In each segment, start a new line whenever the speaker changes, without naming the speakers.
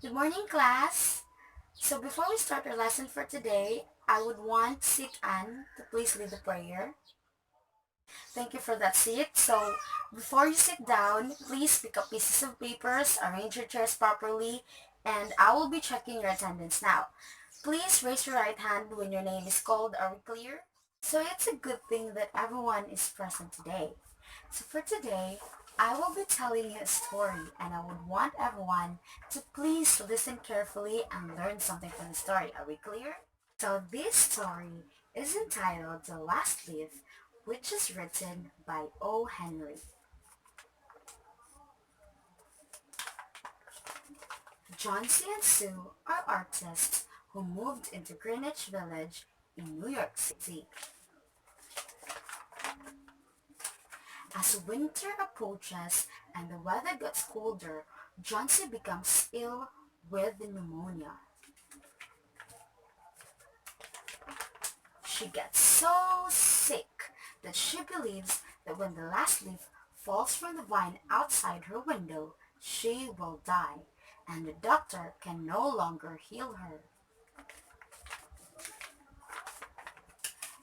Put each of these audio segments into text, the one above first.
Good morning, class. So before we start our lesson for today, I would want Sit Ann to please lead the prayer. Thank you for that, Sit. So before you sit down, please pick up pieces of papers, arrange your chairs properly, and I will be checking your attendance now. Please raise your right hand when your name is called. Are we clear? So it's a good thing that everyone is present today. So for today, I will be telling you a story and I would want everyone to please listen carefully and learn something from the story. Are we clear? So this story is entitled The Last Leaf, which is written by O. Henry. John C. and Sue are artists who moved into Greenwich Village in New York City. As winter approaches and the weather gets colder, Johnsy becomes ill with pneumonia. She gets so sick that she believes that when the last leaf falls from the vine outside her window, she will die, and the doctor can no longer heal her.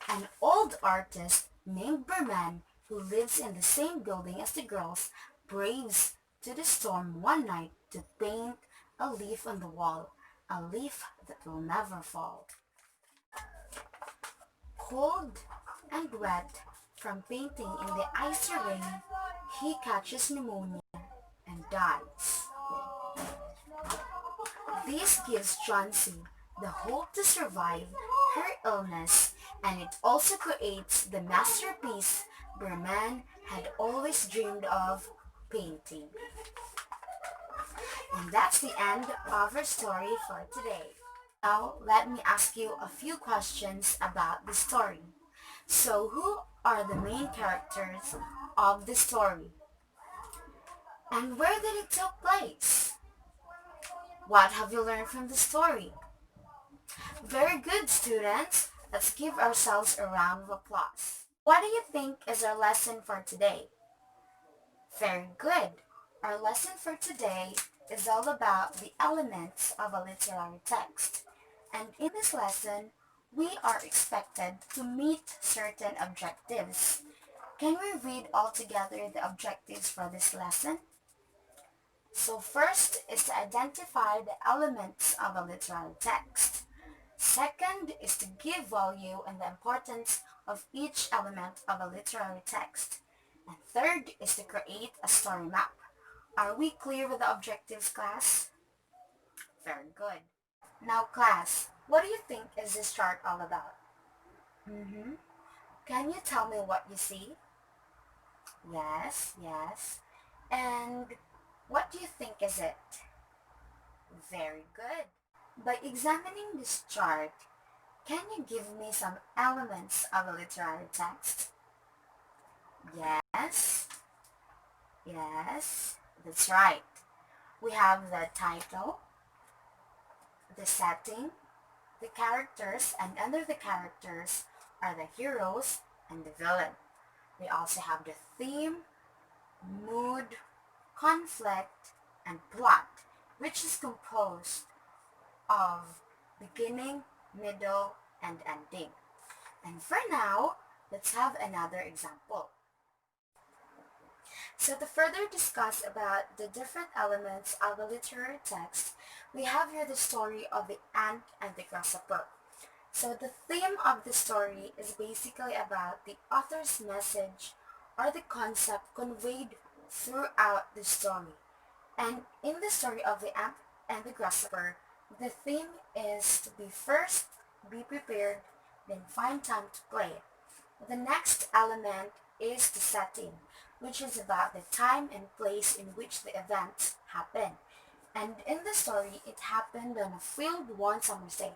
An old artist named Berman, who lives in the same building as the girls, braves to the storm one night to paint a leaf on the wall, a leaf that will never fall. Cold and wet from painting in the icy rain, he catches pneumonia and dies. This gives Johnsy the hope to survive her illness, and it also creates the masterpiece Berman had always dreamed of painting. And that's the end of our story for today. Now, let me ask you a few questions about the story. So, who are the main characters of the story? And where did it take place? What have you learned from the story? Very good, students. Let's give ourselves a round of applause. What do you think is our lesson for today? Very good. Our lesson for today is all about the elements of a literary text. And in this lesson, we are expected to meet certain objectives. Can we read all together the objectives for this lesson? So first is to identify the elements of a literary text. Second is to give value and the importance of each element of a literary text. And third is to create a story map. Are we clear with the objectives, class? Very good. Now, class, what do you think is this chart all about? Mm-hmm. Can you tell me what you see? Yes. And what do you think is it? Very good. By examining this chart, can you give me some elements of a literary text? Yes, that's right. We have the title, the setting, the characters, and under the characters are the heroes and the villain. We also have the theme, mood, conflict, and plot, which is composed of beginning, middle, and ending. And for now, let's have another example. So to further discuss about the different elements of a literary text, we have here the story of the ant and the grasshopper. So the theme of the story is basically about the author's message or the concept conveyed throughout the story. And in the story of the ant and the grasshopper, the theme is to be first, be prepared, then find time to play. The next element is the setting, which is about the time and place in which the events happen. And in the story, it happened on a field one summer's day.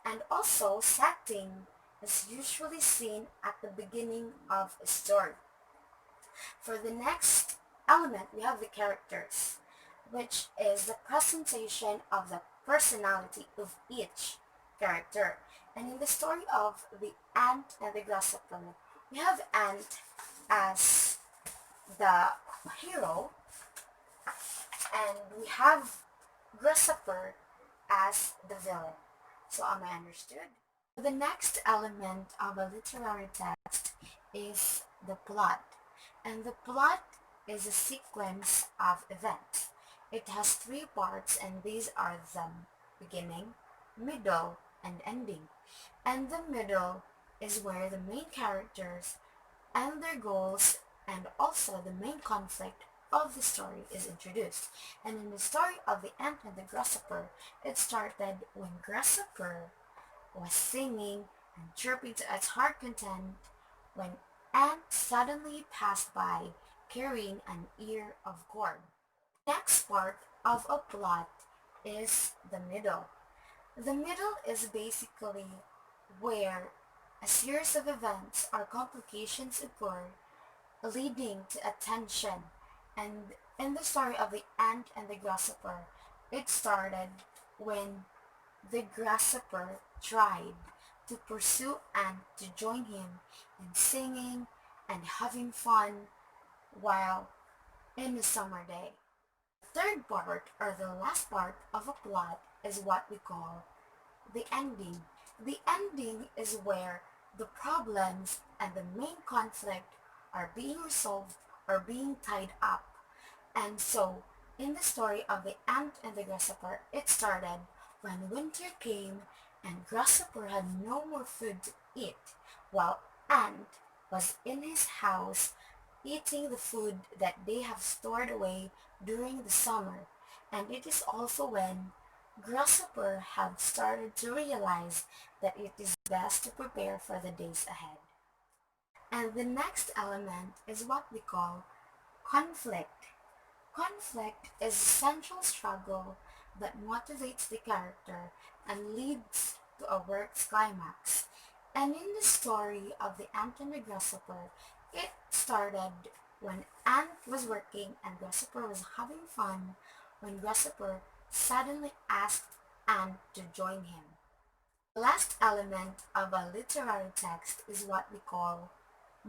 And also, setting is usually seen at the beginning of a story. For the next element, we have the characters, which is the presentation of the personality of each character. And in the story of the ant and the grasshopper, we have ant as the hero, and we have grasshopper Grasshopper as the villain. So am I understood? The next element of a literary text is the plot. And the plot is a sequence of events. It has three parts, and these are the beginning, middle, and ending. And the middle is where the main characters and their goals and also the main conflict of the story is introduced. And in the story of the ant and the grasshopper, it started when Grasshopper was singing and chirping to its heart content when ant suddenly passed by carrying an ear of corn. Next part of a plot is the middle. The middle is basically where a series of events or complications occur leading to a tension. And in the story of the ant and the grasshopper, it started when the grasshopper tried to pursue ant to join him in singing and having fun while in the summer day. Third part, or the last part of a plot, is what we call the ending. The ending is where the problems and the main conflict are being resolved or being tied up. And so, in the story of the ant and the grasshopper, it started when winter came and grasshopper had no more food to eat, while ant was in his house eating the food that they have stored away during the summer. And it is also when grasshopper had started to realize that it is best to prepare for the days ahead. And the next element is what we call conflict. Conflict is a central struggle that motivates the character and leads to a work's climax. And in the story of the ant and the grasshopper, it started when ant was working and grasshopper was having fun when grasshopper suddenly asked ant to join him. The last element of a literary text is what we call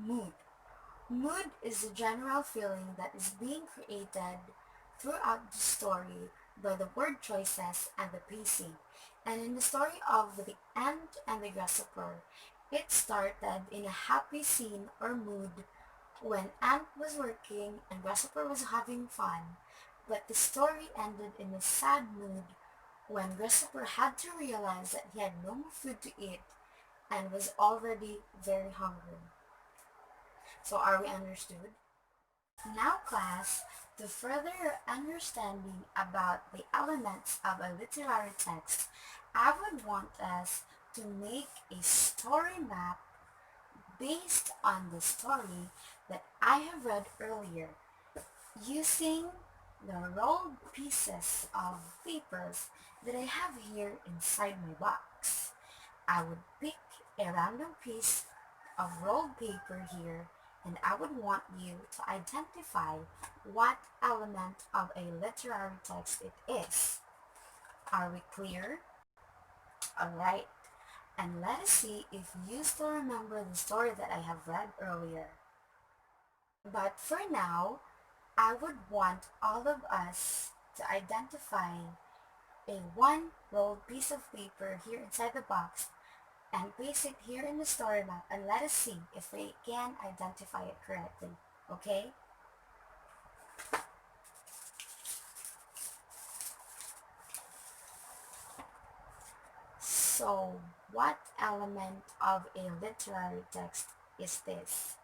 mood. Mood is the general feeling that is being created throughout the story by the word choices and the pacing. And in the story of the ant and the grasshopper, it started in a happy scene or mood when ant was working and grasshopper was having fun, but the story ended in a sad mood when grasshopper had to realize that he had no more food to eat and was already very hungry. So are we understood? Now class, to further your understanding about the elements of a literary text, I would want us to make a story map based on the story that I have read earlier using the rolled pieces of papers that I have here inside my box. I would pick a random piece of rolled paper here and I would want you to identify what element of a literary text it is. Are we clear? Alright, and let us see if you still remember the story that I have read earlier. But for now, I would want all of us to identify a one rolled piece of paper here inside the box and place it here in the story map and let us see if we can identify it correctly. Okay? So, what element of a literary text is this?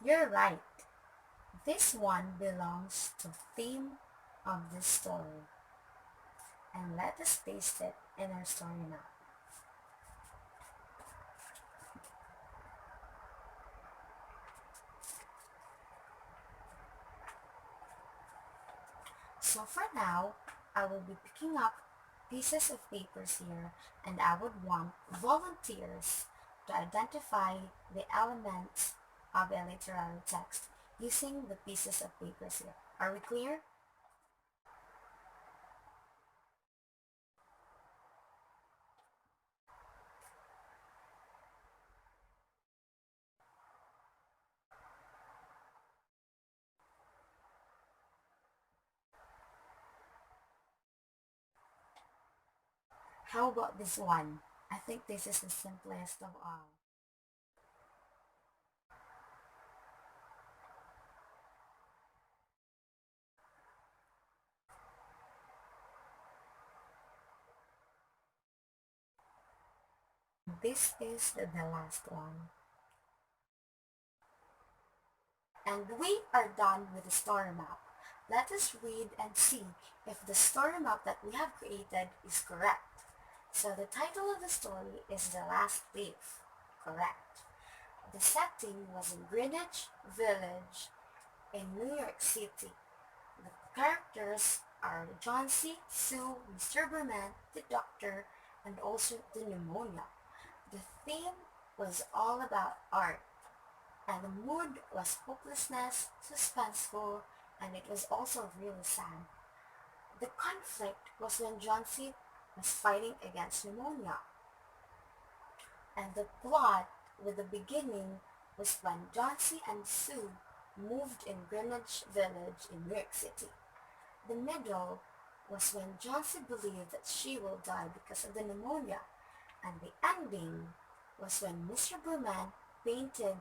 You're right. This one belongs to the theme of this story. And let us paste it in our story map. So for now, I will be picking up pieces of papers here and I would want volunteers to identify the elements of a literary text using the pieces of papers here. Are we clear? How about this one? I think this is the simplest of all. This is the last one. And we are done with the story map. Let us read and see if the story map that we have created is correct. So the title of the story is The Last Leaf. Correct. The setting was in Greenwich Village in New York City. The characters are John C., Sue, Mr. Berman, the doctor, and also the pneumonia. The theme was all about art, and the mood was hopelessness, suspenseful, and it was also really sad. The conflict was when John C. was fighting against pneumonia, and the plot with the beginning was when John C. and Sue moved in Greenwich Village in New York City. The middle was when John C. believed that she will die because of the pneumonia, and the ending was when Mr. Berman painted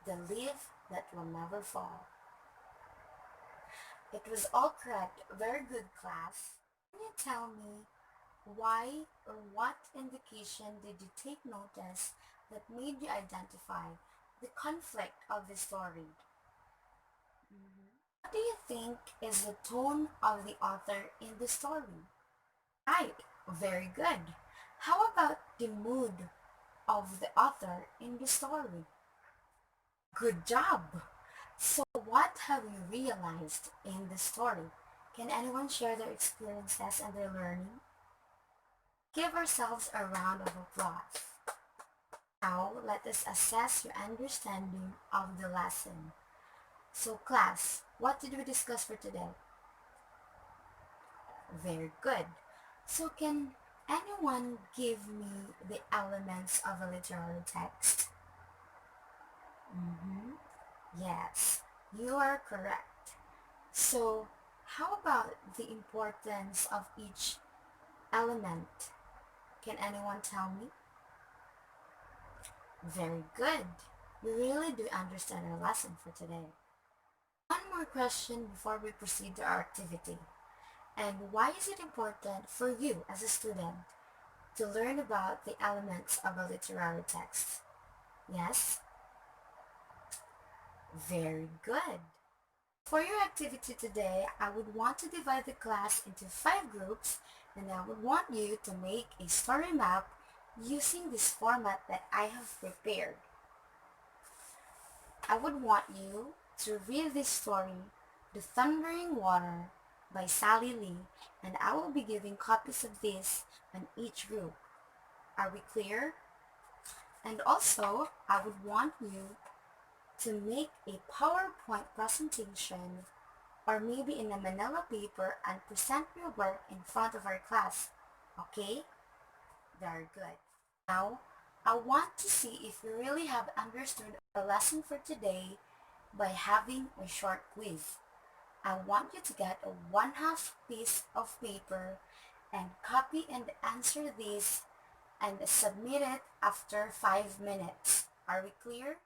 the leaf that will never fall. It was all correct. Very good, class. Can you tell me why or what indication did you take notice that made you identify the conflict of the story? What do you think is the tone of the author in the story? Right, very good. How about the mood of the author in the story? Good job. So what have you realized in the story? Can anyone share their experiences and their learning? Give ourselves a round of applause. Now let us assess your understanding of the lesson. So class, what did we discuss for today? Very good. So can anyone give me the elements of a literary text? Yes, you are correct. So how about the importance of each element? Can anyone tell me? Very good. We really do understand our lesson for today. One more question before we proceed to our activity. And why is it important for you as a student to learn about the elements of a literary text? Yes? Very good. For your activity today, I would want to divide the class into 5 groups, and I would want you to make a story map using this format that I have prepared. I would want you to read this story, The Thundering Water by Sally Lee, and I will be giving copies of this on each group. Are we clear? And also, I would want you to make a PowerPoint presentation or maybe in a manila paper and present your work in front of our class. Okay? Very good. Now, I want to see if you really have understood our lesson for today by having a short quiz. I want you to get a 1/2 piece of paper and copy and answer this and submit it after 5 minutes. Are we clear?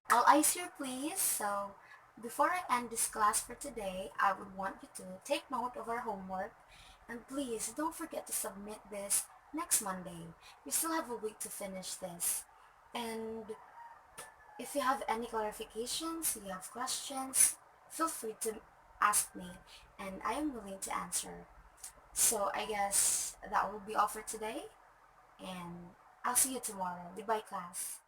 All eyes here, please. So, before I end this class for today, I would want you to take note of our homework and please don't forget to submit this next Monday. You still have a week to finish this. And if you have any clarifications, you have questions, feel free to ask me and I am willing to answer. So I guess that will be all for today and I'll see you tomorrow. Goodbye, class.